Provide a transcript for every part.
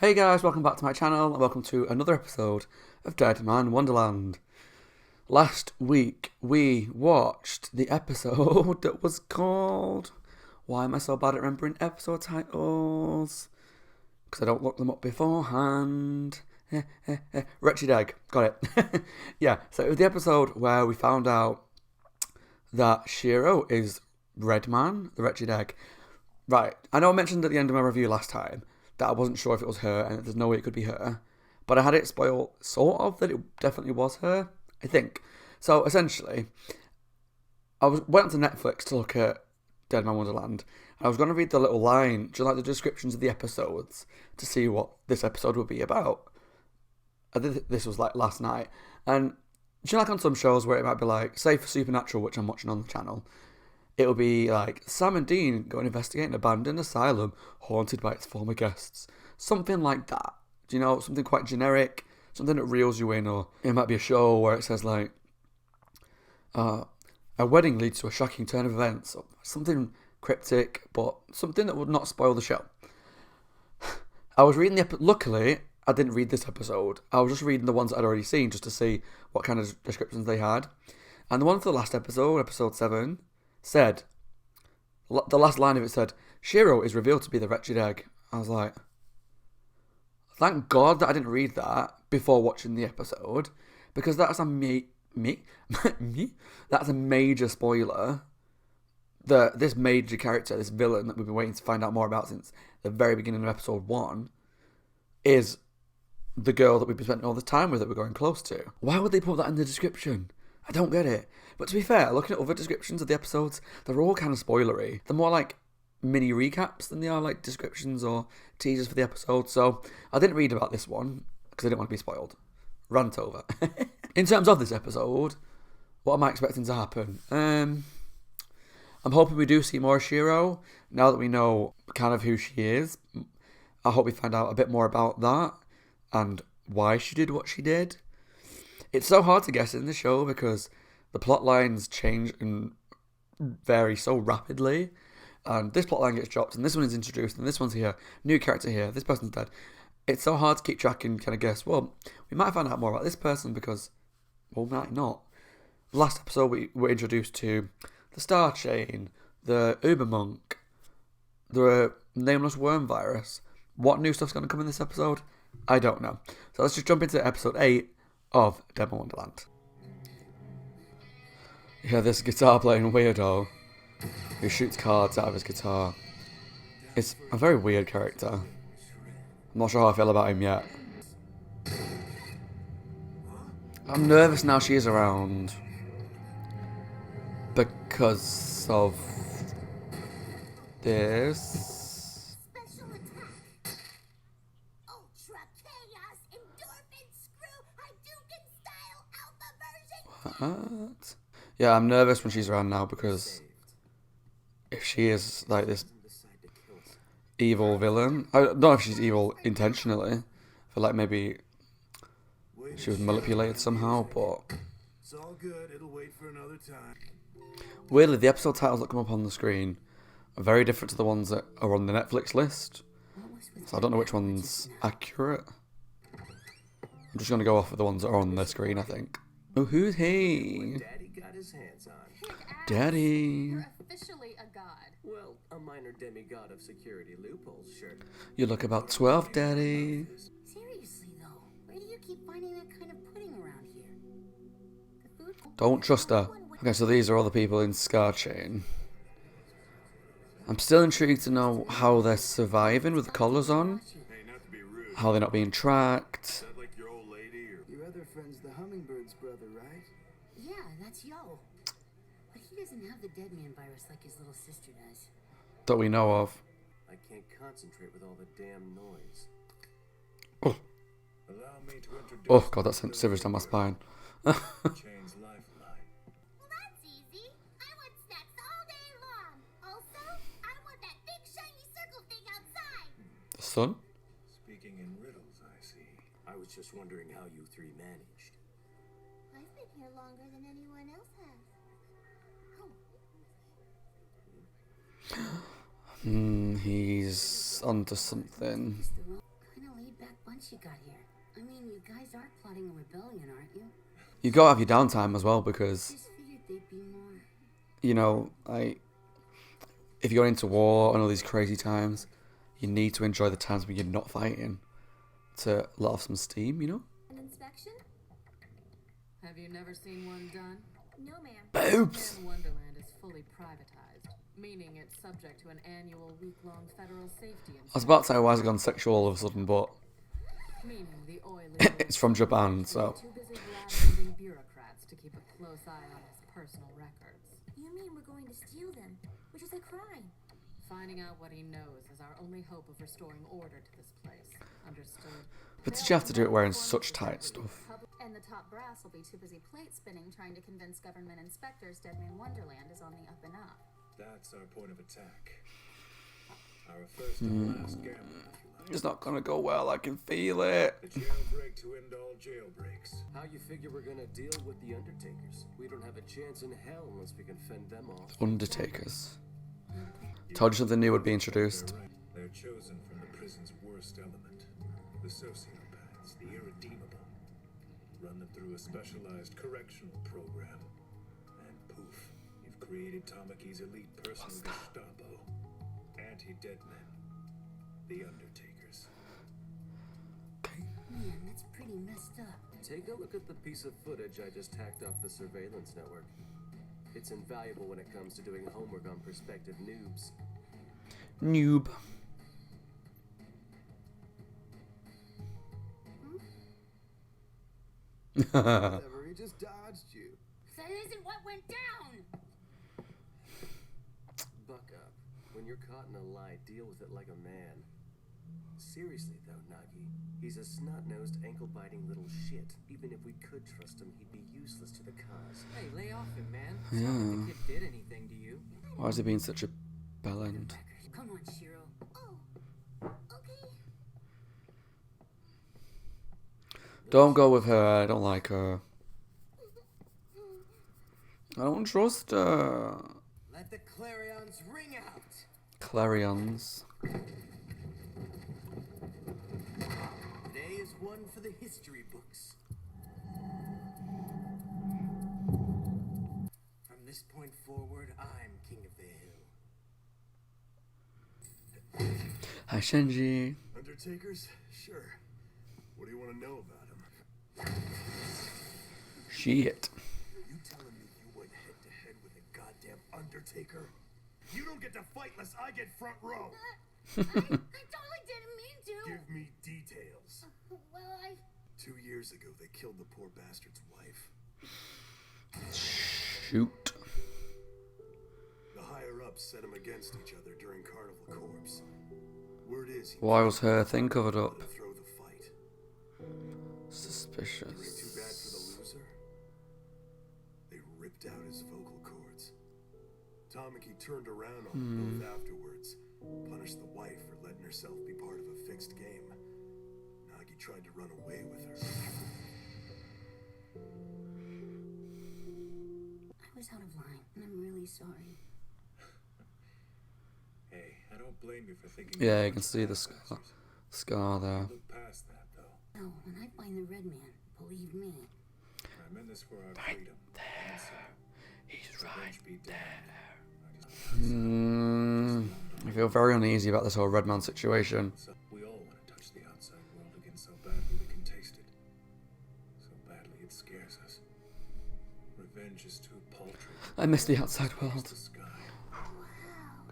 Hey guys, welcome back to my channel and welcome to another episode of Deadman Wonderland. Last week we watched the episode that was called... Why am I so bad at remembering episode titles? Because I don't look them up beforehand. Wretched Egg, got it. Yeah, so it was the episode where we found out that Shiro is Redman, the Wretched Egg. Right, I know I mentioned at the end of my review last time that I wasn't sure if it was her and there's no way it could be her. But I had it spoiled, sort of, that it definitely was her, I think. So, essentially, went onto Netflix to look at Deadman Wonderland. And I was going to read the little line, do you like the descriptions of the episodes, to see what this episode would be about. This was like last night. And do you like on some shows where it might be like, say for Supernatural, which I'm watching on the channel, it'll be like, Sam and Dean go and investigate an abandoned asylum haunted by its former guests. Something like that. Do you know, something quite generic, something that reels you in, or it might be a show where it says like, a wedding leads to a shocking turn of events, or something cryptic, but something that would not spoil the show. I was reading luckily, I didn't read this episode. I was just reading the ones that I'd already seen, just to see what kind of descriptions they had. And the one for the last episode, episode 7, said, the last line of it said, Shiro is revealed to be the Wretched Egg. I was like, thank God that I didn't read that before watching the episode, because that's a that's a major spoiler. This major character, this villain that we've been waiting to find out more about since the very beginning of episode 1, is the girl that we've been spending all this time with, that we're going close to. Why would they put that in the description? I don't get it. But to be fair, looking at other descriptions of the episodes, they're all kind of spoilery. They're more like mini recaps than they are like descriptions or teasers for the episode. So I didn't read about this one because I didn't want to be spoiled. Rant over. In terms of this episode, what am I expecting to happen? I'm hoping we do see more Shiro now that we know kind of who she is. I hope we find out a bit more about that and why she did what she did. It's so hard to guess in the show because the plot lines change and vary so rapidly. And this plot line gets dropped and this one is introduced and this one's here. New character here. This person's dead. It's so hard to keep track and kind of guess, well, we might find out more about this person because, well, we might not. Last episode we were introduced to the Star Chain, the Uber Monk, the Nameless Worm Virus. What new stuff's going to come in this episode? I don't know. So let's just jump into episode 8 of Deadman Wonderland. Yeah, this guitar playing weirdo who shoots cards out of his guitar. It's a very weird character. I'm not sure how I feel about him yet. I'm nervous now she is around because of this. What? Yeah, I'm nervous when she's around now because if she is like this evil villain, I don't know if she's evil intentionally. I feel like maybe she was manipulated somehow, but it's all good. It'll wait for another time. Weirdly, the episode titles that come up on the screen are very different to the ones that are on the Netflix list. So I don't know which one's accurate. I'm just going to go off of the ones that are on the screen, I think. Oh, who's he? Daddy got his hands on. Daddy. You're officially a god. Well, a minor demigod of security loopholes, sure. You look about 12, Daddy. Seriously, though, where do you keep finding that kind of pudding around here? The food... Don't trust her. Okay, so these are all the people in Scar Chain. I'm still intrigued to know how they're surviving with the collars on. Hey, not to be rude. How they're not being tracked. Is that like your old lady or... Your other friend's the hummingbird's brother, right? Yeah, that's Yo. But he doesn't have the Deadman virus like his little sister does. That we know of. I can't concentrate with all the damn noise. Oh, Allow me to introduce... oh God, that sent shivers down my spine. Chain's lifeline. Well, that's easy. I want snacks all day long. Also, I want that big shiny circle thing outside. The sun? Speaking in riddles, I see. I was just wondering how you three managed. I've been here longer than anyone else has. He's onto something. Kind of laid laid-back bunch you got here. I mean, you guys are plotting a rebellion, aren't you? You gotta have your downtime as well, because, Just figured they'd be more... you know, like, if you're into war and all these crazy times, you need to enjoy the times when you're not fighting to let off some steam, you know? An inspection? Have you never seen one done? No, ma'am. Boobs! Deadman Wonderland is fully privatized, meaning it's subject to an annual week-long federal safety I was about to say why has it gone sexual all of a sudden, but meaning the oily it's from Japan, so... too busy blackmailing bureaucrats to keep a close eye on his personal records. You mean we're going to steal them, which is a crime? Finding out what he knows is our only hope of restoring order to this place. Understood? But did you have to do it wearing such tight stuff? And the top brass will be too busy plate spinning trying to convince government inspectors Deadman Wonderland is on the up and up. That's our point of attack. Our first and last gamble, if you like. It's not gonna go well, I can feel it. The jailbreak to end all jailbreaks. How you figure we're gonna deal with the Undertakers? We don't have a chance in hell unless we can fend them off. Undertakers. Told you something new would be introduced. They're right. They're chosen from the prison's worst element. The sociopaths, the irredeemable. Run them through a specialized correctional program. And poof, you've created Tamaki's elite personal Gestapo. Anti-Deadmen. The Undertakers. Man, that's pretty messed up. Take a look at the piece of footage I just hacked off the surveillance network. It's invaluable when it comes to doing homework on prospective noobs. Noob. Whatever, he just dodged you. That isn't what went down! Buck up. When you're caught in a lie, deal with it like a man. Seriously though, Nagi, he's a snot-nosed, ankle-biting little shit. Even if we could trust him, he'd be useless to the cause. Hey, lay off him, man. It's not like the kid did anything to you. Why is he being such a bellend? Come on, Shiro. Oh, okay. Don't go with her, I don't like her. I don't trust her. Let the clarions ring out. Clarions. Today is one for the history books. From this point forward, I'm king of the hill. Hi, Shenji. Undertakers? Sure. What do you want to know about them? Shit. You telling me you went head to head with a goddamn Undertaker? You don't get to fight unless I get front row. I totally didn't mean to. Give me details. Well, 2 years ago, they killed the poor bastard's wife. Shoot. The higher-ups set them against each other during Carnival Corps. Word is he Why was her thing covered up? to throw the fight. Suspicious. Too bad for the loser. They ripped out his vocal cords. Tamaki turned around on them both afterwards. Punished the wife for letting herself be part of a fixed game. Nagi tried to run away with her. I was out of line, and I'm really sorry. Hey, I don't blame you for thinking. Yeah, you can see the scar there. Look past that, though. No, when I find the Red Man, believe me. I'm in this for our freedom. He's right there. I feel very uneasy about this whole Red Man situation. We all want to touch the outside world again so badly we can taste it. So badly it scares us. Revenge is too paltry. I miss the outside It's world. the sky.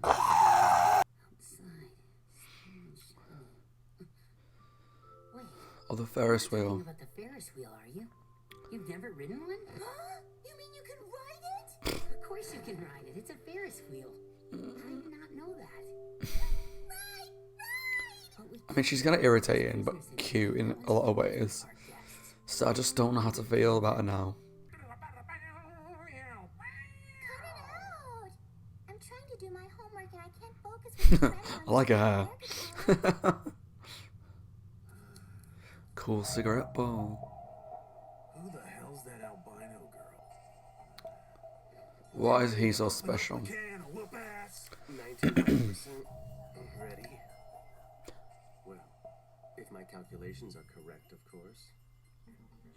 Outside. Wait, Oh, the Ferris you're wheel. talking about the Ferris wheel, are you? You've never ridden one? Huh? You mean you can ride it? Of course you can ride it. It's a Ferris wheel. How do you not know that? Ride! But we I mean, she's kind of irritating, but cute in a lot of ways. our guests. So I just don't know how to feel about her now. Cut it out! I'm trying to do my homework and I can't focus with the I like her hair. hair. Cool cigarette bowl. Who the hell's that albino girl? Why is he so special? Can whoop ass. 99% ready. Well, if my calculations are correct, of course.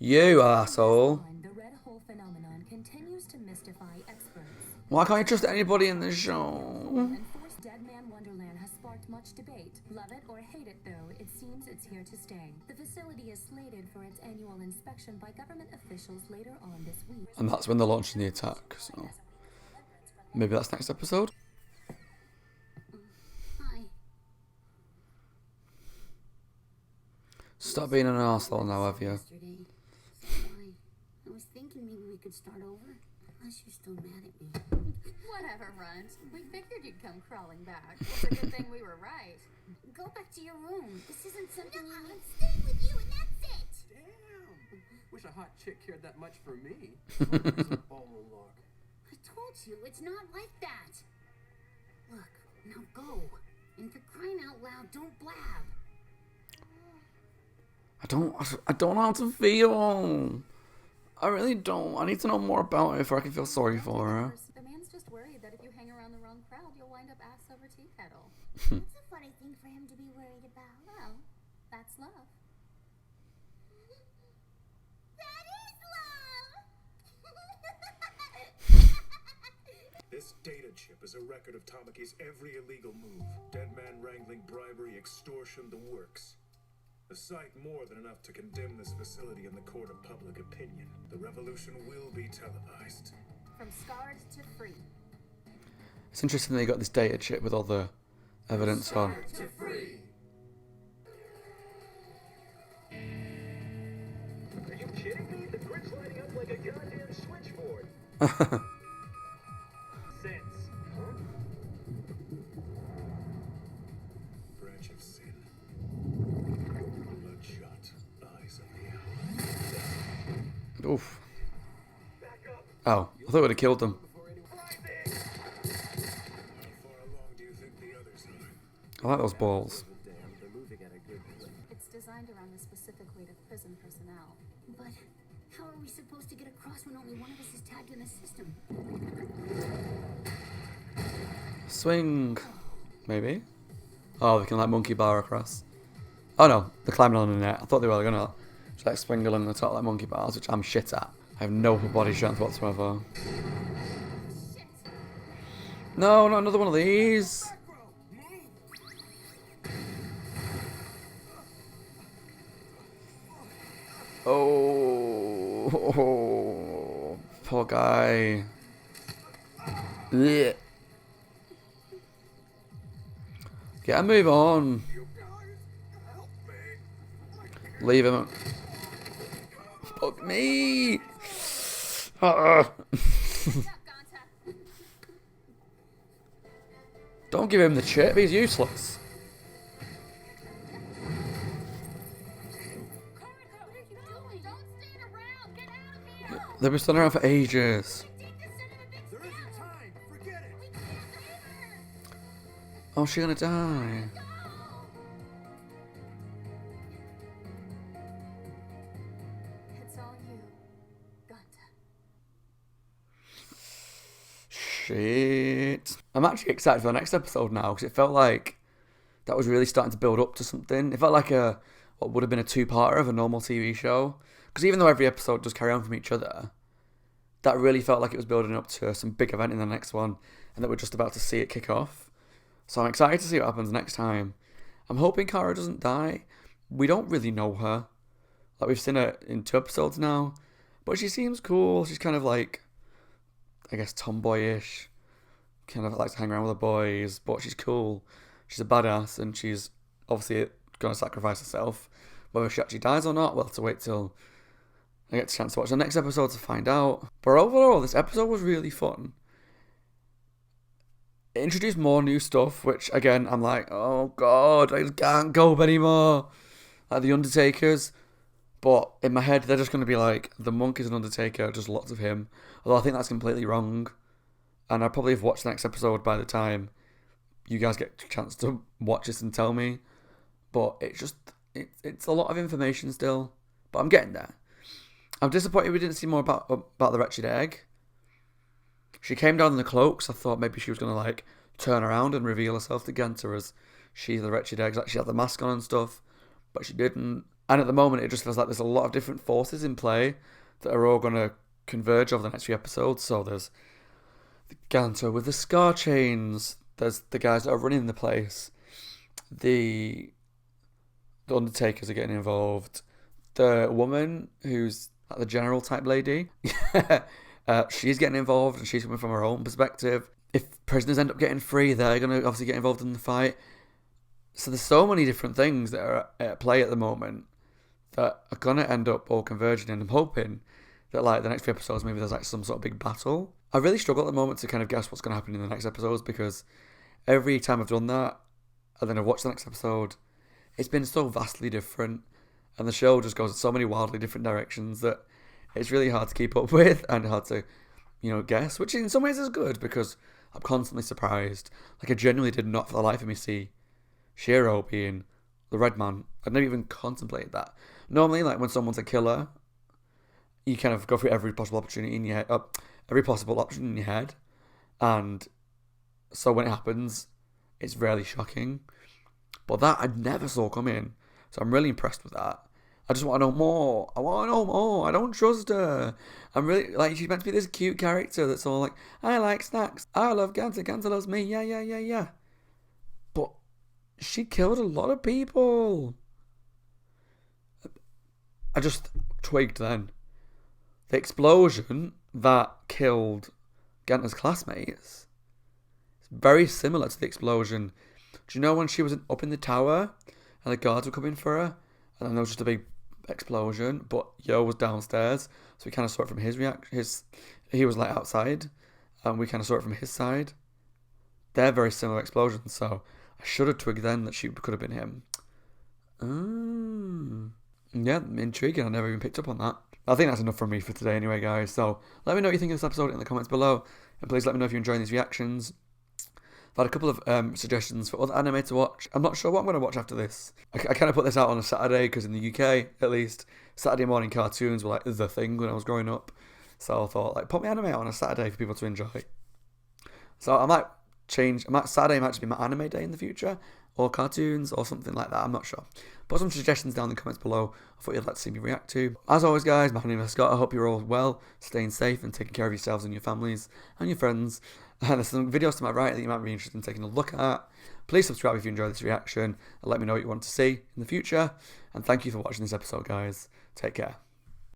You asshole. The red hole phenomenon continues to mystify experts. Why can't you trust anybody in this show? Enforced Deadman Wonderland has sparked much debate. Love it or hate it, though, it seems it's here to stay. The facility is slated for its annual inspection by government officials later on this week. And that's when they're launching the attack, so maybe that's next episode. Hi. Stop being an arsehole now, have you? Yesterday. Why? I was thinking maybe we could start over. Unless you're still mad at me. Whatever, Runt. We figured you'd come crawling back. It's a good thing we were right. Go back to your room. This isn't something you I'm need. staying with you and that's it. Damn! Wish a hot chick cared that much for me. Oh, look. I told you, it's not like that. Look, now go. And for crying out loud, don't blab. I don't know how to feel. I really don't. I need to know more about her before I can feel sorry for her. The man's just worried that if you hang around the wrong crowd, you'll wind up ass over tea kettle. That's a funny thing for him to be worried about. Well, that's love. That is love! This data chip is a record of Tamaki's every illegal move. Deadman wrangling, bribery, extortion, the works. A sight more than enough to condemn this facility in the court of public opinion. The revolution will be televised. From scarred to free. It's interesting they got this data chip with all the evidence on. To free. Are you kidding me? The grid's lighting up like a goddamn switchboard. Sense. Huh? Branch of sin. Bloodshot eyes of the owl. Oof. Oh, I thought it would have killed them. How far along do you think the others are? I like those balls. Damn, they're moving at a good clip. It's designed around the specific weight of prison personnel. But how are we supposed to get across when only one of us is tagged in the system? Swing. Maybe. Oh, they can like monkey bar across. Oh no, they're climbing on the net. I thought they were gonna just like swing along the top like monkey bars, which I'm shit at. I have no body strength whatsoever. No, not another one of these. Oh, poor guy. Blech. Get a move on. Leave him. Fuck me. Don't give him the chip. He's useless. They've been standing around for ages. There isn't time. Forget it. Oh, she's gonna die. It's all you, Gunta. Shit. I'm actually excited for the next episode now because it felt like that was really starting to build up to something. It felt like what would have been a two-parter of a normal TV show. Because even though every episode does carry on from each other, that really felt like it was building up to some big event in the next one and that we're just about to see it kick off. So I'm excited to see what happens next time. I'm hoping Kara doesn't die. We don't really know her. Like, we've seen her in 2 episodes now. But she seems cool. She's kind of like, I guess, tomboyish. Kind of likes to hang around with the boys. But she's cool. She's a badass. And she's obviously going to sacrifice herself. Whether she actually dies or not, we'll have to wait till I get a chance to watch the next episode to find out. But overall, this episode was really fun. It introduced more new stuff, which, again, I'm like, oh god, I just can't cope anymore. Like the Undertakers. But in my head, they're just going to be like, the Monk is an Undertaker, just lots of him. Although I think that's completely wrong. And I probably have watched the next episode by the time you guys get a chance to watch this and tell me. But it's just, it's a lot of information still. But I'm getting there. I'm disappointed we didn't see more about the Wretched Egg. She came down in the cloaks. I thought maybe she was going to like turn around and reveal herself to Genta as she's the Wretched Egg. Like she had the mask on and stuff. but she didn't. And at the moment, it just feels like there's a lot of different forces in play that are all going to converge over the next few episodes. So there's the Ganto with the scar chains. There's the guys that are running the place. The Undertakers are getting involved. The woman who's like the general type lady, she's getting involved, and she's coming from her own perspective. If prisoners end up getting free, they're going to obviously get involved in the fight. So there's so many different things that are at play at the moment that are going to end up all converging, and I'm hoping that like the next few episodes, maybe there's like some sort of big battle. I really struggle at the moment to kind of guess what's going to happen in the next episodes, because every time I've done that, and then I've watched the next episode, it's been so vastly different, and the show just goes in so many wildly different directions that it's really hard to keep up with and hard to, guess, which in some ways is good, because I'm constantly surprised. Like, I genuinely did not for the life of me see Shiro being the Red Man. I'd never even contemplated that. Normally, like, when someone's a killer, you kind of go through every possible opportunity in your head, every possible option in your head, and so when it happens, it's really shocking. But that I never saw coming, so I'm really impressed with that. I just want to know more. I want to know more. I don't trust her. I'm really, like, she's meant to be this cute character that's all like, I like snacks. I love Gansa. Gansa loves me. Yeah. But she killed a lot of people. I just twigged then. The explosion that killed Ganta's classmates is very similar to the explosion. Do you know when she was up in the tower and the guards were coming for her? And then there was just a big explosion, but Yo was downstairs, so we kind of saw it from his reaction. He was like outside, and we kind of saw it from his side. They're very similar explosions, so I should have twigged then that she could have been him. Yeah, intriguing. I never even picked up on that. I think that's enough from me for today anyway, guys. So let me know what you think of this episode in the comments below, and please let me know if you're enjoying these reactions. I've had a couple of suggestions for other anime to watch. I'm not sure what I'm going to watch after this. I kind of put this out on a Saturday, because in the UK, at least, Saturday morning cartoons were like the thing when I was growing up. So I thought, like, put my anime out on a Saturday for people to enjoy. So I might Saturday might just be my anime day in the future, or cartoons, or something like that. I'm not sure. Put some suggestions down in the comments below of what you'd like to see me react to. As always, guys, my name is Scott. I hope you're all well, staying safe, and taking care of yourselves and your families and your friends. And there's some videos to my right that you might be interested in taking a look at. Please subscribe if you enjoyed this reaction, and let me know what you want to see in the future. And thank you for watching this episode, guys. Take care.